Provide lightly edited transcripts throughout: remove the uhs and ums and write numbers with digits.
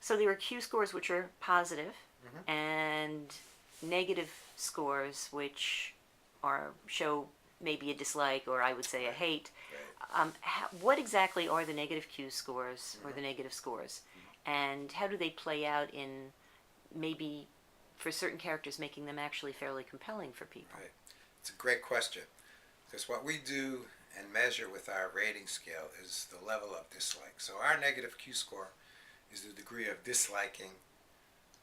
So there are Q scores which are positive, Hmm. and negative scores which are show maybe a dislike, or I would say a Right, hate. right. What exactly are the negative Q scores or Hmm. the negative scores, Hmm. and how do they play out in maybe for certain characters making them actually fairly compelling for people? Right. It's a great question because what we do and measure with our rating scale is the level of dislike. So our negative Q score is the degree of disliking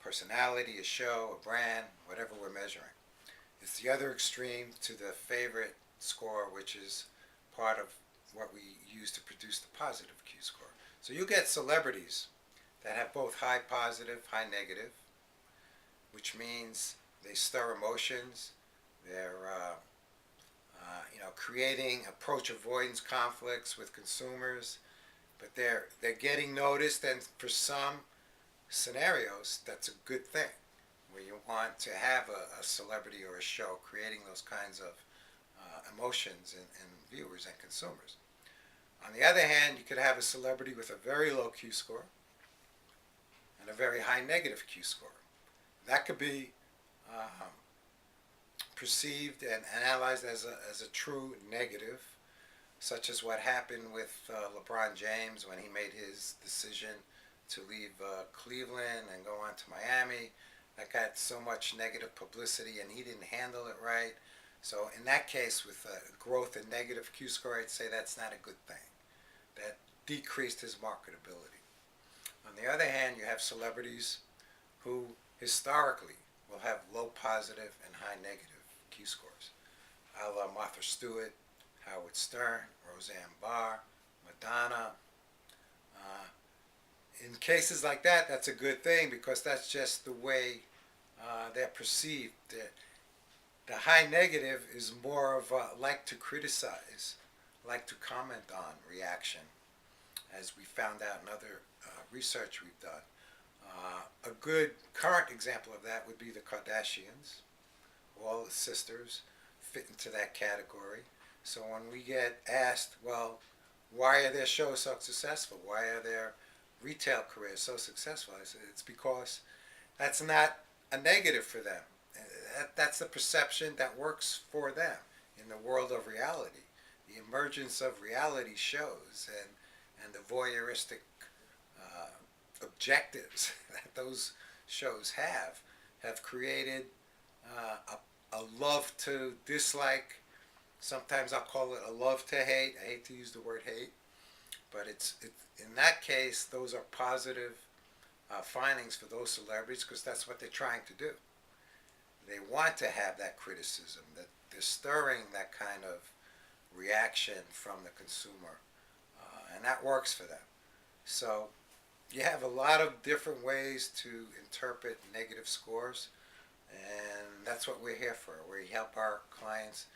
personality, a show, a brand, whatever we're measuring. It's the other extreme to the favorite score, which is part of what we use to produce the positive Q score. So you get celebrities that have both high positive, high negative, which means they stir emotions. They're creating approach avoidance conflicts with consumers, but they're getting noticed, and for some scenarios, that's a good thing. Where you want to have a celebrity or a show creating those kinds of emotions in viewers and consumers. On the other hand, you could have a celebrity with a very low Q score and a very high negative Q score. That could be um, perceived and analyzed as a true negative, such as what happened with LeBron James when he made his decision to leave Cleveland and go on to Miami. That got so much negative publicity, and he didn't handle it right. So in that case, with growth in negative Q score, I'd say that's not a good thing. That decreased his marketability. On the other hand, you have celebrities who historically will have low positive and high negative Q scores. I love Martha Stewart, Howard Stern, Roseanne Barr, Madonna. Uh, in cases like that, that's a good thing because that's just the way they're perceived. The high negative is more of a like to criticize, like to comment on reaction, as we found out in other research we've done. A good current example of that would be the Kardashians. All the sisters fit into that category. So when we get asked, well, why are their shows so successful? Why are their retail careers so successful? I said, it's because that's not a negative for them. That's the perception that works for them in the world of reality. The emergence of reality shows and the voyeuristic objectives that those shows have created a love to dislike. Sometimes I'll call it a love to hate. I hate to use the word hate, but it's in that case those are positive findings for those celebrities because that's what they're trying to do. They want to have that criticism, that they're stirring that kind of reaction from the consumer, and that works for them. So you have a lot of different ways to interpret negative scores, and that's what we're here for. We help our clients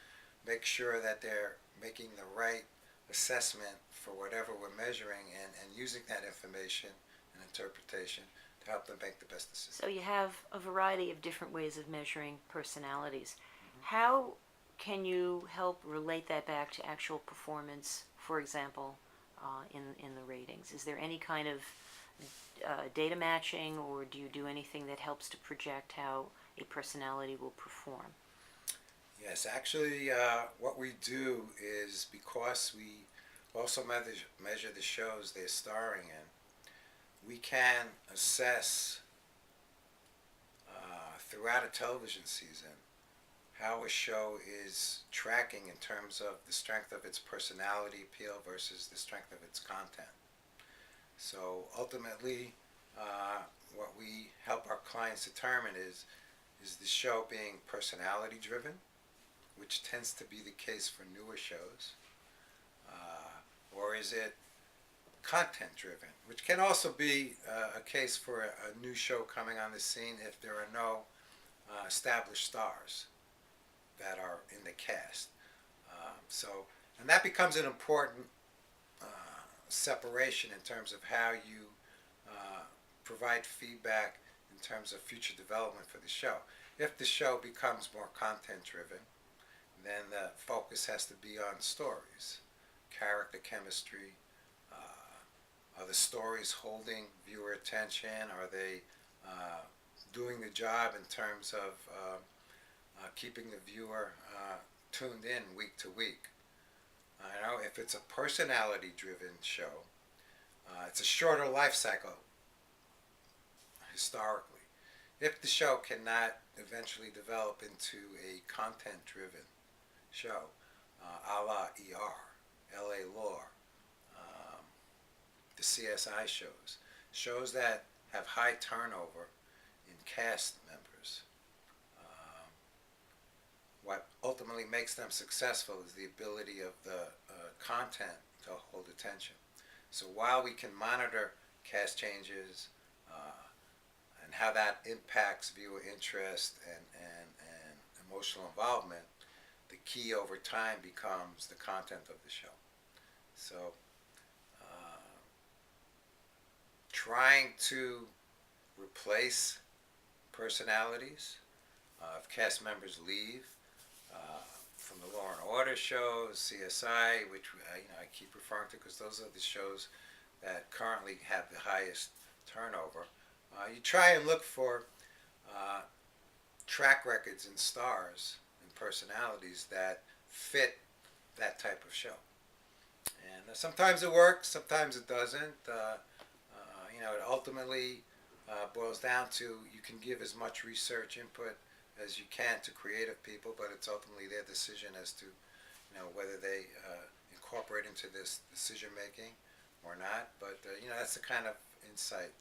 make sure that they're making the right assessment for whatever we're measuring and using that information and interpretation to help them make the best decision. So you have a variety of different ways of measuring personalities. Mm-hmm. How can you help relate that back to actual performance, for example, in the ratings? Is there any kind of data matching, or do you do anything that helps to project how a personality will perform? Yes, actually, what we do is because we also measure the shows they're starring in, we can assess throughout a television season how a show is tracking in terms of the strength of its personality appeal versus the strength of its content. So ultimately, uh, what we help our clients determine is the show being personality driven, which tends to be the case for newer shows, or is it content driven, which can also be a case for a new show coming on the scene if there are no established stars that are in the cast. So, and that becomes an important uh, separation in terms of how you uh, provide feedback in terms of future development for the show. If the show becomes more content driven, then the focus has to be on stories, character chemistry, Are the stories holding viewer attention? Are they doing the job in terms of keeping the viewer tuned in week to week? If it's a personality-driven show, it's a shorter life cycle historically. If the show cannot eventually develop into a content-driven show, a la ER, LA Law, the CSI shows that have high turnover in cast members. What ultimately makes them successful is the ability of the content to hold attention. So while we can monitor cast changes and how that impacts viewer interest and emotional involvement, the key over time becomes the content of the show. So trying to replace personalities, if cast members leave from the Law and Order shows, CSI, which I keep referring to because those are the shows that currently have the highest turnover. You try and look for track records and stars and personalities that fit that type of show. And sometimes it works, sometimes it doesn't. It ultimately boils down to you can give as much research input as you can to creative people, but it's ultimately their decision as to whether they incorporate into this decision making or not. But that's the kind of insight